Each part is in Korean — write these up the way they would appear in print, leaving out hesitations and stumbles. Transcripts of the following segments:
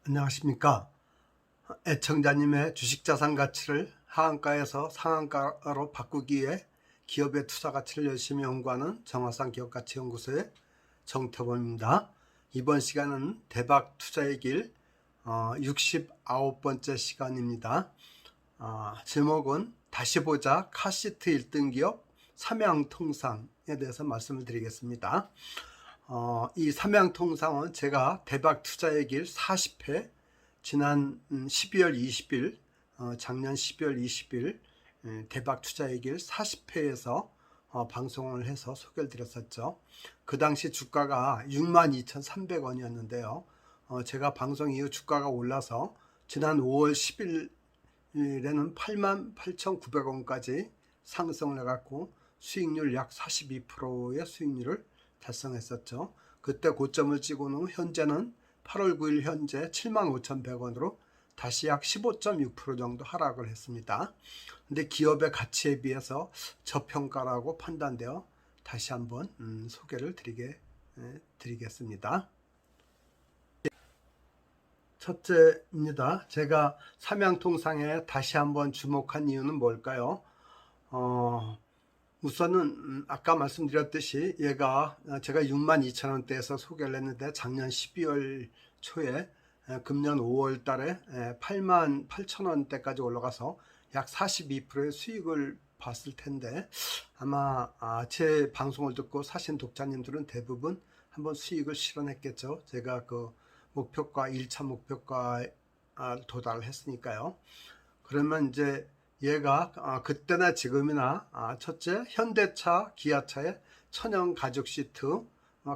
안녕하십니까. 애청자님의 주식자산 가치를 하한가에서 상한가로 바꾸기 위해 기업의 투자 가치를 열심히 연구하는 정화산 기업가치연구소의 정태범입니다. 이번 시간은 대박 투자의 길 69번째 시간입니다. 제목은 다시 보자 카시트 1등 기업 삼양통상에 대해서 말씀을 드리겠습니다. 이 삼양통상은 제가 대박 투자의 길 40회 지난 12월 20일 작년 12월 20일 대박 투자의 길 40회에서 방송을 해서 소개를 드렸었죠. 그 당시 주가가 62,300원이었는데요. 제가 방송 이후 주가가 올라서 지난 5월 10일에는 88,900원까지 상승을 해갖고 수익률 약 42%의 수익률을 달성했었죠. 그때 고점을 찍은 후 현재는 8월 9일 현재 75,100원으로 다시 약 15.6% 정도 하락을 했습니다. 근데 기업의 가치에 비해서 저평가라고 판단되어 다시 한번 소개를 드리겠습니다. 첫째입니다. 제가 삼양통상에 다시 한번 주목한 이유는 뭘까요? 우선은 아까 말씀드렸듯이 얘가 제가 62,000원대에서 소개를 했는데 작년 12월 초에 금년 5월 달에 88,000원대까지 올라가서 약 42%의 수익을 봤을 텐데 아마 제 방송을 듣고 사신 독자님들은 대부분 한번 수익을 실현했겠죠. 제가 그 목표가 1차 목표가 도달했으니까요. 그러면 이제 얘가 그때나 지금이나 첫째 현대차, 기아차의 천연 가죽 시트,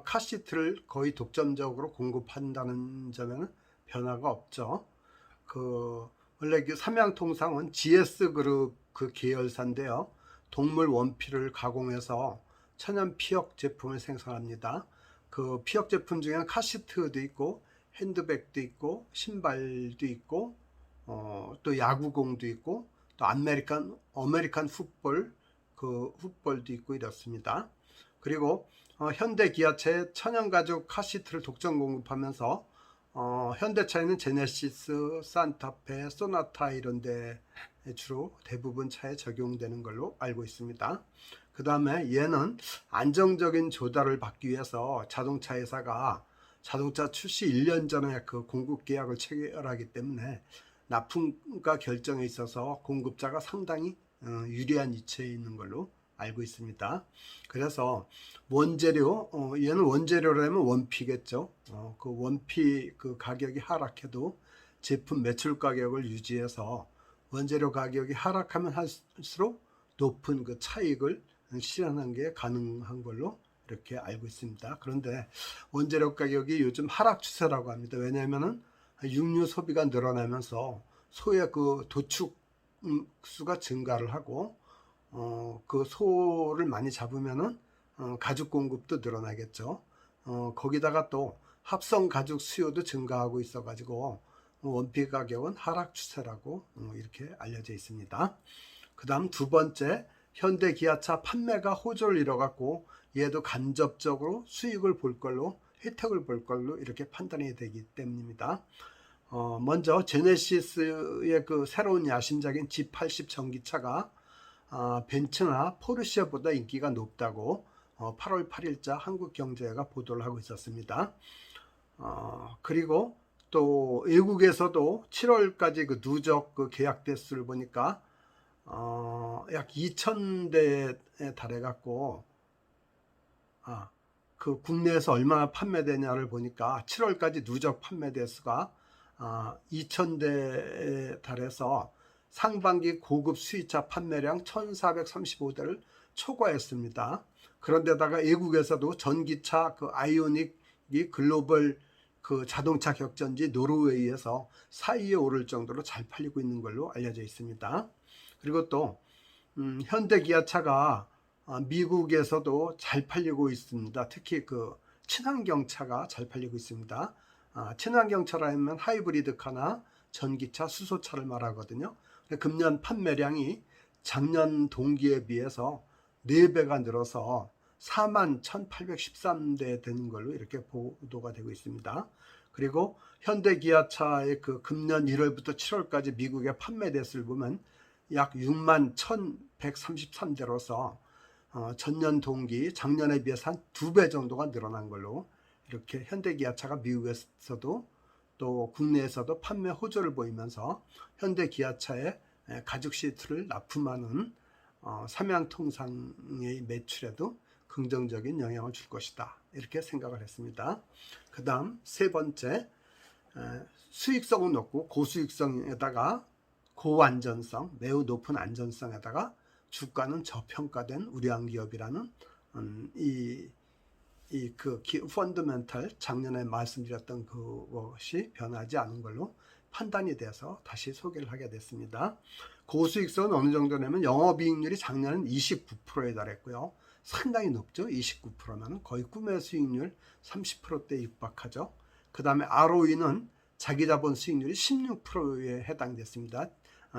카시트를 거의 독점적으로 공급한다는 점에는 변화가 없죠. 원래 그 삼양통상은 GS그룹 그 계열사인데요. 동물 원피를 가공해서 천연 피혁 제품을 생산합니다. 그 피혁 제품 중에는 카시트도 있고 핸드백도 있고 신발도 있고 또 야구공도 있고 또 아메리칸 풋볼 풋볼도 있고 이렇습니다. 그리고 현대 기아차의 천연가죽 카시트를 독점 공급하면서 현대차에는 제네시스, 산타페, 소나타 이런 데 주로 대부분 차에 적용되는 걸로 알고 있습니다. 그 다음에 얘는 안정적인 조달을 받기 위해서 자동차 회사가 자동차 출시 1년 전에 그 공급 계약을 체결하기 때문에 납품가 결정에 있어서 공급자가 상당히 유리한 위치에 있는 걸로 알고 있습니다. 그래서 원재료, 얘는 원재료라면 원피겠죠. 그 원피 그 가격이 하락해도 제품 매출 가격을 유지해서 원재료 가격이 하락하면 할수록 높은 그 차익을 실현하는 게 가능한 걸로 이렇게 알고 있습니다. 그런데 원재료 가격이 요즘 하락 추세라고 합니다. 왜냐하면은 육류 소비가 늘어나면서 소의 그 도축 수가 증가를 하고 그 소를 많이 잡으면은 가죽 공급도 늘어나겠죠. 거기다가 또 합성 가죽 수요도 증가하고 있어 가지고 원피 가격은 하락 추세라고 이렇게 알려져 있습니다. 그 다음 두 번째, 현대 기아차 판매가 호조를 이뤄 갖고 얘도 간접적으로 수익을 볼 걸로, 혜택을 볼 걸로 이렇게 판단이 되기 때문입니다. 먼저 제네시스의 그 새로운 야심작인 G80 전기차가 벤츠나 포르쉐보다 인기가 높다고 8월 8일자 한국경제가 보도를 하고 있었습니다. 그리고 또 외국에서도 7월까지 그 누적 그 계약 대수를 보니까 약 2,000대에 달해 갖고 그 국내에서 얼마나 판매되냐를 보니까 7월까지 누적 판매 대수가 2,000대에 달해서 상반기 고급 수입차 판매량 1,435대를 초과했습니다. 그런데다가 외국에서도 전기차 그 아이오닉이 글로벌 그 자동차 격전지 노르웨이에서 4위에 오를 정도로 잘 팔리고 있는 걸로 알려져 있습니다. 그리고 또 현대 기아차가 미국에서도 잘 팔리고 있습니다. 특히 그 친환경차가 잘 팔리고 있습니다. 친환경차라면 하이브리드카나 전기차, 수소차를 말하거든요. 금년 판매량이 작년 동기에 비해서 4배가 늘어서 41,813대 되는 걸로 이렇게 보도가 되고 있습니다. 그리고 현대기아차의 그 금년 1월부터 7월까지 미국의 판매 대수를 보면 약 61,133대로서 전년 동기 작년에 비해서 한 2배 정도가 늘어난 걸로 이렇게 현대기아차가 미국에서도 또 국내에서도 판매 호조를 보이면서 현대기아차의 가죽 시트를 납품하는 삼양통상의 매출에도 긍정적인 영향을 줄 것이다, 이렇게 생각을 했습니다. 그 다음 세 번째, 수익성은 높고 고수익성에다가 고안전성, 매우 높은 안전성에다가 주가는 저평가된 우량 기업이라는 펀더멘탈, 작년에 말씀드렸던 그것이 변하지 않은 걸로 판단이 돼서 다시 소개를 하게 됐습니다. 고수익성은 어느 정도냐면 영업이익률이 작년은 29%에 달했고요. 상당히 높죠. 29%면 거의 꿈의 수익률 30%대에 육박하죠. 그 다음에 ROE는 자기자본 수익률이 16%에 해당됐습니다.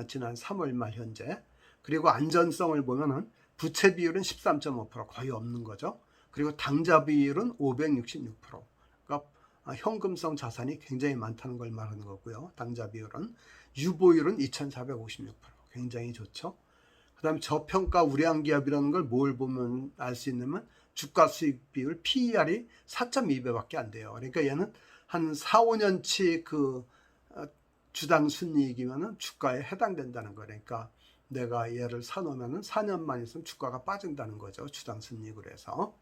지난 3월 말 현재. 그리고 안전성을 보면은 부채 비율은 13.5%, 거의 없는 거죠. 그리고 당좌 비율은 566%. 그러니까 현금성 자산이 굉장히 많다는 걸 말하는 거고요. 당좌 비율은. 유보율은 2456%. 굉장히 좋죠. 그 다음에 저평가 우량 기업이라는 걸 뭘 보면 알 수 있냐면 주가 수익 비율 PER이 4.2배밖에 안 돼요. 그러니까 얘는 한 4, 5년치 그 주당 순이익이면은 주가에 해당된다는 거. 그러니까 내가 얘를 사놓으면은 4년만 있으면 주가가 빠진다는 거죠. 주당 순이익으로 해서.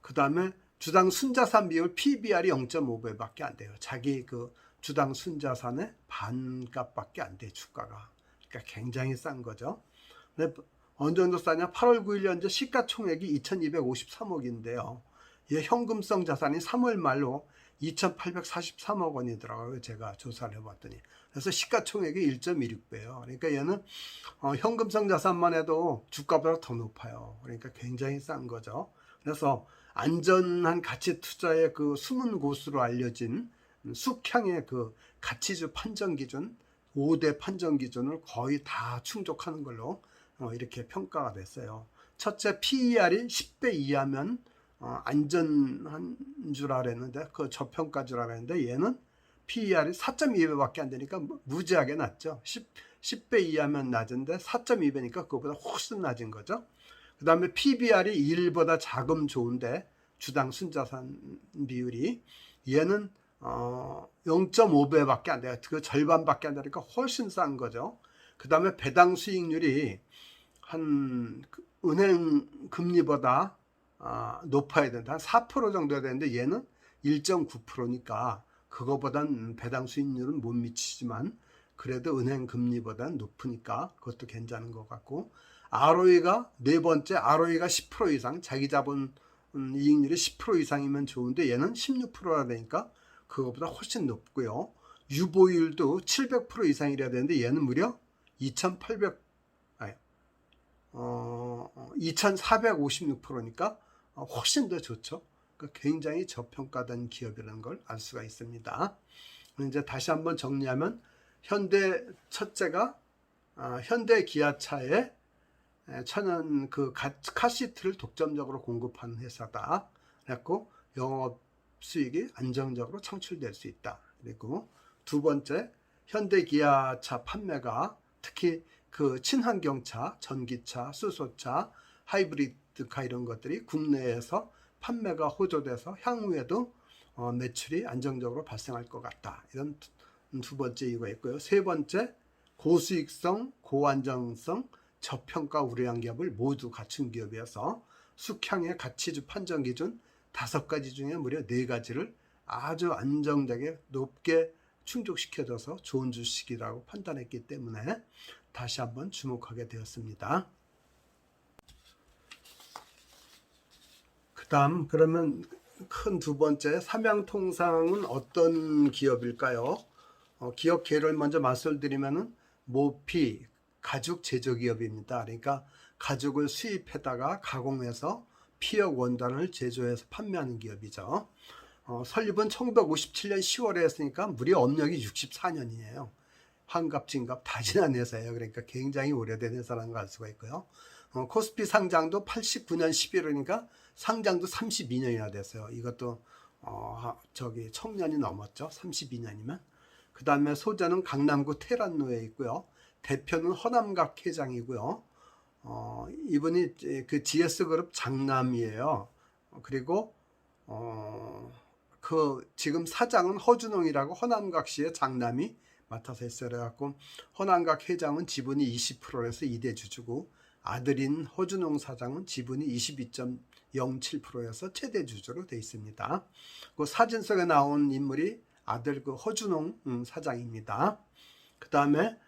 그 다음에 주당 순자산 비율 PBR이 0.5배밖에 안 돼요. 자기 그 주당 순자산의 반값밖에 안 돼, 주가가. 그러니까 굉장히 싼 거죠. 근데 어느 정도 싸냐? 8월 9일 현재 시가총액이 2253억인데요. 얘 현금성 자산이 3월 말로 2843억 원이더라고요. 제가 조사를 해봤더니. 그래서 시가총액이 1.16배예요. 그러니까 얘는 현금성 자산만 해도 주가보다 더 높아요. 그러니까 굉장히 싼 거죠. 그래서 안전한 가치 투자의 그 숨은 곳으로 알려진 숙향의 그 가치주 판정 기준, 5대 판정 기준을 거의 다 충족하는 걸로 이렇게 평가가 됐어요. 첫째, PER이 10배 이하면 안전한 줄 알았는데, 그 저평가 줄 알았는데, 얘는 PER이 4.2배밖에 안 되니까 무지하게 낮죠. 10배 이하면 낮은데 4.2배니까 그거보다 훨씬 낮은 거죠. 그 다음에 PBR이 1보다 작으면 좋은데, 주당 순자산 비율이, 얘는 0.5배밖에 안 돼요. 그 절반밖에 안 되니까 훨씬 싼 거죠. 그 다음에 배당 수익률이 한 은행 금리보다 높아야 된다. 한 4% 정도 되는데 얘는 1.9%니까 그거보단 배당 수익률은 못 미치지만 그래도 은행 금리보다는 높으니까 그것도 괜찮은 것 같고, ROE가 네 번째, ROE가 10% 이상, 자기 자본 이익률이 10% 이상이면 좋은데 얘는 16%라 되니까 그거보다 훨씬 높고요. 유보율도 700% 이상이라야 되는데 얘는 무려 2456%니까 훨씬 더 좋죠. 그러니까 굉장히 저평가된 기업이라는 걸 알 수가 있습니다. 이제 다시 한번 정리하면 현대 첫째가 현대 기아차의 천연 그 카시트를 독점적으로 공급하는 회사다. 그래갖고 영업 수익이 안정적으로 창출될 수 있다. 그리고 두 번째, 현대 기아차 판매가 특히 그 친환경차, 전기차, 수소차, 하이브리드카 이런 것들이 국내에서 판매가 호조돼서 향후에도 매출이 안정적으로 발생할 것 같다. 이런 두 번째 이유가 있고요. 세 번째, 고수익성, 고안정성, 저평가 우량 기업을 모두 갖춘 기업이어서 숙향의 가치주 판정 기준 5가지 중에 무려 4가지를 아주 안정되게 높게 충족시켜줘서 좋은 주식이라고 판단했기 때문에 다시 한번 주목하게 되었습니다. 그 다음, 그러면 큰 두 번째, 삼양통상은 어떤 기업일까요? 기업 계를 먼저 말씀드리면은 모피, 가죽 제조기업입니다. 그러니까 가죽을 수입해다가 가공해서 피혁 원단을 제조해서 판매하는 기업이죠. 설립은 1957년 10월에 했으니까 무려 업력이 64년이에요. 환갑, 진갑 다 지난 회사예요. 그러니까 굉장히 오래된 회사라는 걸 알 수가 있고요. 코스피 상장도 89년 11월이니까 상장도 32년이나 됐어요. 이것도 청년이 넘었죠. 32년이면. 그 다음에 소재는 강남구 테란로에 있고요. 대표는 허남각 회장이고요. 이분이 그 GS그룹 장남이에요. 그리고 지금 사장은 허준홍이라고 허남각시의 장남이 맡아서 했어요. 그래갖고 허남각 회장은 지분이 20%에서 2대 주주고, 아들인 허준홍 사장은 지분이 22.07%에서 최대 주주로 되어 있습니다. 그 사진 속에 나온 인물이 아들 그 허준홍 사장입니다. 그 다음에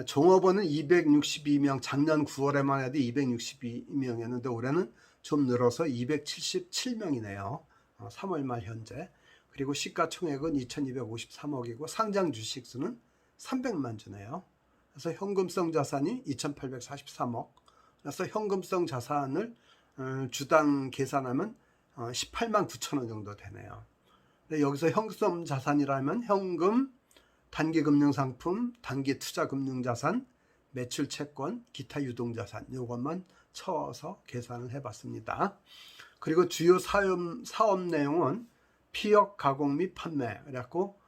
종업원은 262명, 작년 9월에만 해도 262명이었는데 올해는 좀 늘어서 277명이네요. 3월 말 현재. 그리고 시가총액은 2253억이고 상장 주식수는 300만 주네요. 그래서 현금성 자산이 2843억. 그래서 현금성 자산을 주당 계산하면 18만 9천 원 정도 되네요. 근데 여기서 현금 자산이라면 현금, 단기금융상품, 단기투자금융자산, 매출채권, 기타 유동자산 요것만 쳐서 계산을 해봤습니다. 그리고 주요 사업 내용은 피혁 가공 및 판매. 그래갖고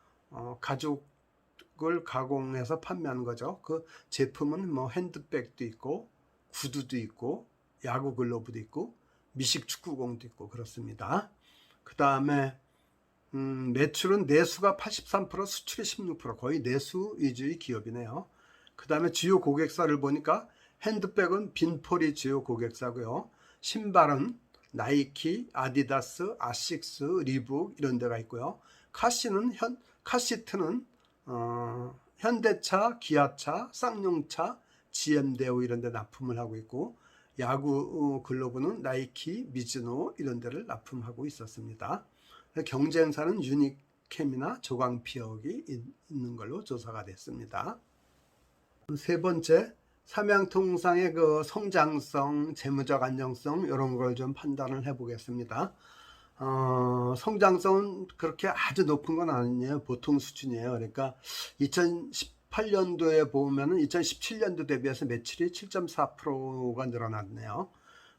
가죽을 가공해서 판매하는 거죠. 그 제품은 뭐 핸드백도 있고 구두도 있고 야구 글러브도 있고 미식 축구공도 있고 그렇습니다. 그 다음에 매출은 내수가 83%, 수출이 16%, 거의 내수 위주의 기업이네요. 그 다음에 주요 고객사를 보니까 핸드백은 빈폴이 주요 고객사고요. 신발은 나이키, 아디다스, 아식스, 리북 이런 데가 있고요. 카시트는 현대차, 기아차, 쌍용차, GM대우 이런 데 납품을 하고 있고, 야구 글러브는 나이키, 미즈노 이런 데를 납품하고 있었습니다. 경쟁사는 유니캠이나 조광피혁이 있는 걸로 조사가 됐습니다. 세 번째, 삼양통상의 그 성장성, 재무적 안정성 이런 걸 좀 판단을 해보겠습니다. 성장성은 그렇게 아주 높은 건 아니에요. 보통 수준이에요. 그러니까 2018년도에 보면은 2017년도 대비해서 매출이 7.4%가 늘어났네요.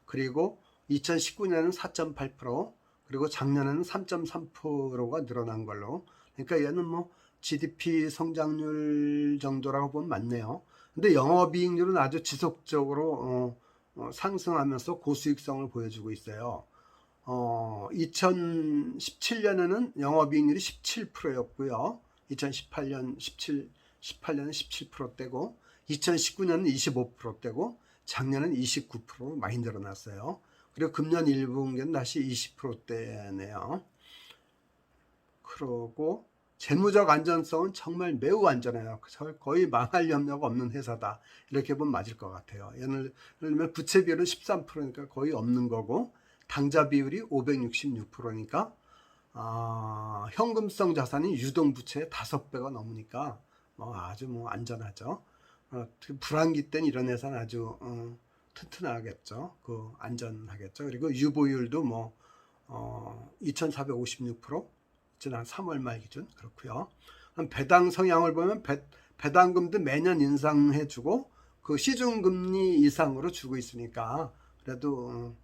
그리고 2019년은 4.8%, 그리고 작년에는 3.3%가 늘어난 걸로. 그러니까 얘는 뭐 GDP 성장률 정도라고 보면 맞네요. 근데 영업이익률은 아주 지속적으로 상승하면서 고수익성을 보여주고 있어요. 2017년에는 영업이익률이 17%였고요. 2018년은 17%대고 2019년은 25%대고 작년은 29% 많이 늘어났어요. 그리고 금년 1분기는 다시 20%대네요. 그러고 재무적 안전성은 정말 매우 안전해요. 거의 망할 염려가 없는 회사다. 이렇게 보면 맞을 것 같아요. 예를 들면 부채 비율은 13%니까 거의 없는 거고, 당좌 비율이 566%니까 현금성 자산이 유동부채의 5배가 넘으니까 아주 안전하죠. 불황기 때는 이런 회사는 아주 튼튼하겠죠. 안전하겠죠. 그리고 유보율도 2,456%, 지난 3월 말 기준 그렇고요. 배당 성향을 보면 배당금도 매년 인상해주고 그 시중금리 이상으로 주고 있으니까 그래도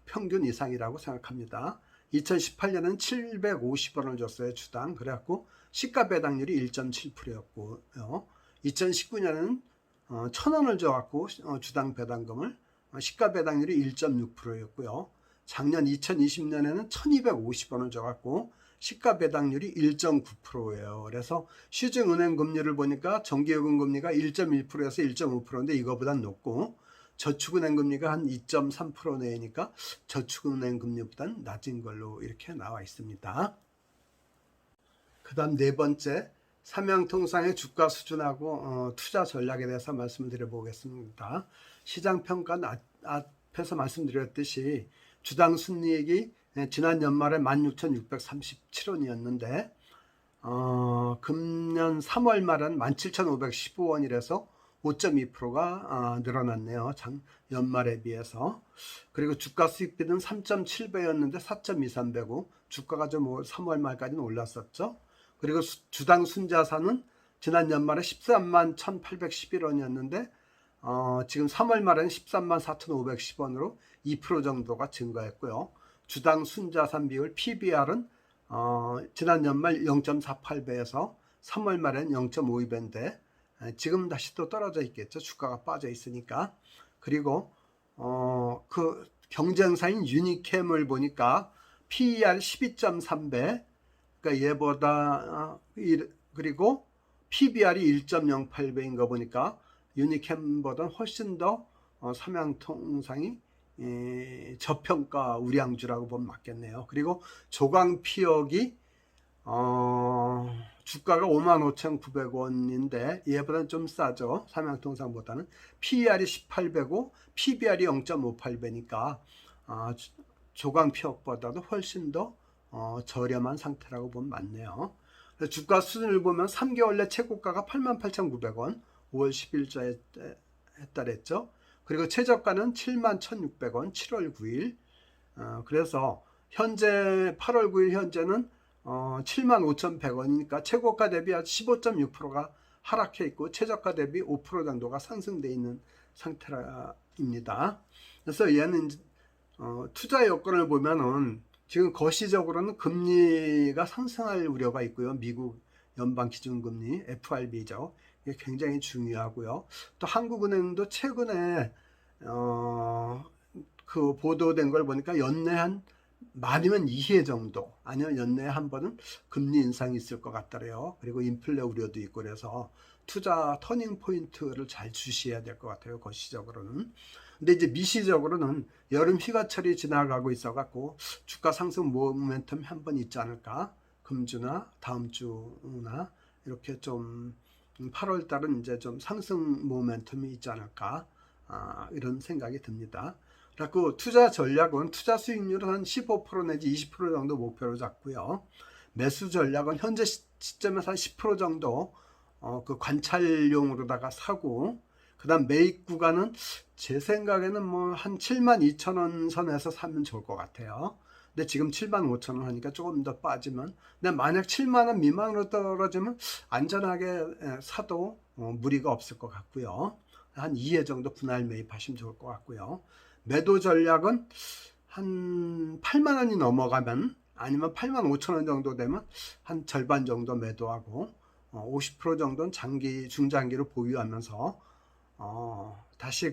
평균 이상이라고 생각합니다. 2018년은 750원을 줬어요, 주당. 그래갖고 시가 배당률이 1.7%였고요. 2019년은 1,000원을 줘갖고 주당 배당금을 시가 배당률이 1.6%였고요. 작년 2020년에는 1,250원을 줘갖고 시가 배당률이 1.9%예요. 그래서 시중은행 금리를 보니까 정기예금 금리가 1.1%에서 1.5%인데 이거보단 높고, 저축은행 금리가 한 2.3% 내니까 저축은행 금리보단 낮은 걸로 이렇게 나와 있습니다. 그 다음 네 번째, 삼양통상의 주가 수준하고 투자 전략에 대해서 말씀을 드려보겠습니다. 시장평가 앞에서 말씀드렸듯이 주당 순이익이 지난 연말에 16,637원이었는데 금년 3월 말은 17,515원이라서 5.2%가 늘어났네요. 연말에 비해서. 그리고 주가 수익비는 3.7배였는데 4.23배고 주가가 좀 3월 말까지는 올랐었죠. 그리고 주당 순자산은 지난 연말에 13만 1,811원이었는데 지금 3월 말에는 13만 4,510원으로 2% 정도가 증가했고요. 주당 순자산 비율 PBR은 지난 연말 0.48배에서 3월 말엔 0.52배인데 지금 다시 또 떨어져 있겠죠. 주가가 빠져 있으니까. 그리고 그 경쟁사인 유니캠을 보니까 PER 12.3배, 그러니까 얘보다 그리고 PBR이 1.08배인 거 보니까 유니캠보다 훨씬 더 삼양통상이 저평가 우량주라고 보면 맞겠네요. 그리고 조광피역이 주가가 55,900원인데 얘보다는 좀 싸죠. 삼양통상보다는. PER이 18배고 PBR이 0.58배니까 조광피역보다도 훨씬 더 저렴한 상태라고 보면 맞네요. 주가 수준을 보면 3개월 내 최고가가 88,900원 5월 10일자에 했달했죠. 그리고 최저가는 71,600원 7월 9일. 그래서 현재 8월 9일 현재는 75,100원이니까 최고가 대비 15.6%가 하락해 있고 최저가 대비 5% 정도가 상승되어 있는 상태입니다. 그래서 얘는 투자 여건을 보면은 지금 거시적으로는 금리가 상승할 우려가 있고요. 미국 연방기준금리 FRB죠. 이게 굉장히 중요하고요. 또 한국은행도 최근에 그 보도된 걸 보니까 연내 한 많으면 2회 정도 아니면 연내에 한 번은 금리 인상이 있을 것 같더래요. 그리고 인플레 우려도 있고 그래서 투자 터닝 포인트를 잘 주시해야 될 것 같아요. 거시적으로는. 근데 이제 미시적으로는 여름 휴가철이 지나가고 있어 갖고 주가 상승 모멘텀이 한 번 있지 않을까. 금주나 다음 주나 이렇게 좀 8월 달은 이제 좀 상승 모멘텀이 있지 않을까. 이런 생각이 듭니다. 그래서 투자 전략은 투자 수익률은 한 15% 내지 20% 정도 목표로 잡고요. 매수 전략은 현재 시점에서 한 10% 정도 그 관찰용으로다가 사고, 그 다음 매입 구간은 제 생각에는 뭐 한 72,000원 선에서 사면 좋을 것 같아요. 근데 지금 75,000원 하니까 조금 더 빠지면, 근데 만약 7만원 미만으로 떨어지면 안전하게 사도 무리가 없을 것 같고요. 한 2회 정도 분할 매입하시면 좋을 것 같고요. 매도 전략은 한 8만원이 넘어가면, 아니면 85,000원 정도 되면 한 절반 정도 매도하고 50% 정도는 중장기로 보유하면서 다시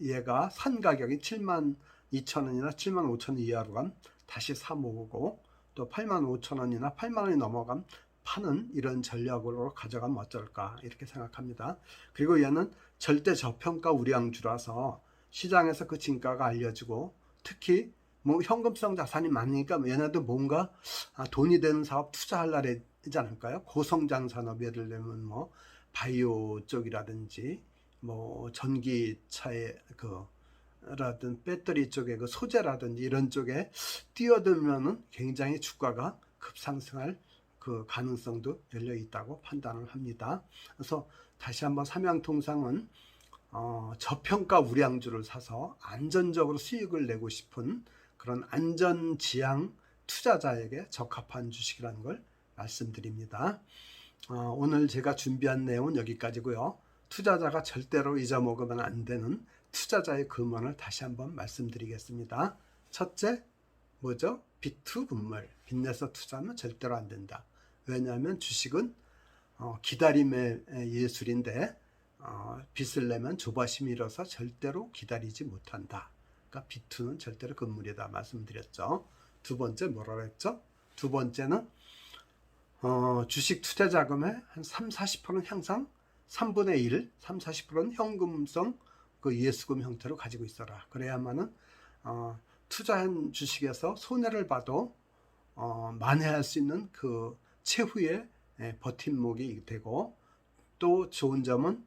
얘가 산 가격이 72,000원이나 75,000원 이하로 가면 다시 사 모으고, 또 85,000원이나 8만원이 넘어가면 파는 이런 전략으로 가져가면 어떨까 이렇게 생각합니다. 그리고 얘는 절대 저평가 우량주라서 시장에서 그 진가가 알려지고, 특히 뭐 현금성 자산이 많으니까 얘네도 뭔가 돈이 되는 사업 투자하려고 하지 않을까요? 고성장 산업, 예를 들면 뭐 바이오 쪽이라든지 뭐 전기차의 라든 배터리 쪽의 그 소재라든지 이런 쪽에 뛰어들면은 굉장히 주가가 급상승할 그 가능성도 열려 있다고 판단을 합니다. 그래서 다시 한번 삼양통상은 저평가 우량주를 사서 안전적으로 수익을 내고 싶은 그런 안전지향 투자자에게 적합한 주식이라는 걸 말씀드립니다. 오늘 제가 준비한 내용은 여기까지고요. 투자자가 절대로 잊어먹으면 안 되는 투자자의 근원을 다시 한번 말씀드리겠습니다. 첫째, 뭐죠? 빚투분물. 빚내서 투자하면 절대로 안 된다. 왜냐하면 주식은 기다림의 예술인데 빚을 내면 조바심이 일어서 절대로 기다리지 못한다. 그러니까 빚투는 절대로 금물이다 말씀드렸죠. 두 번째 뭐라고 했죠? 두 번째는 주식 투자 자금의 한 30-40%는 항상 3분의 1, 30-40%는 현금성 그 예수금 형태로 가지고 있어라. 그래야만은 투자한 주식에서 손해를 봐도 만회할 수 있는 그 최후의 버팀목이 되고, 또 좋은 점은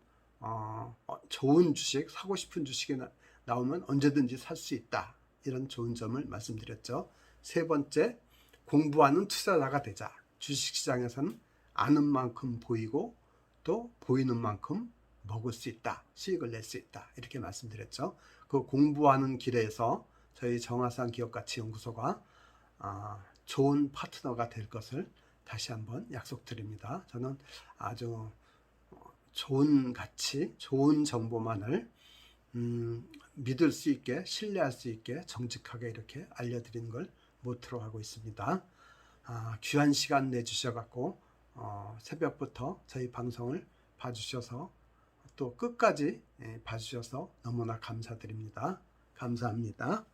좋은 주식, 사고 싶은 주식이 나오면 언제든지 살 수 있다. 이런 좋은 점을 말씀드렸죠. 세 번째, 공부하는 투자자가 되자. 주식시장에서는 아는 만큼 보이고 또 보이는 만큼 먹을 수 있다. 수익을 낼 수 있다. 이렇게 말씀드렸죠. 그 공부하는 길에서 저희 정화산 기업가치연구소가 좋은 파트너가 될 것을 다시 한번 약속드립니다. 저는 아주 좋은 가치, 좋은 정보만을 믿을 수 있게, 신뢰할 수 있게 정직하게 이렇게 알려드리는 걸 모토로 하고 있습니다. 귀한 시간 내주셔갖고 새벽부터 저희 방송을 봐주셔서 또 끝까지 봐주셔서 너무나 감사드립니다. 감사합니다.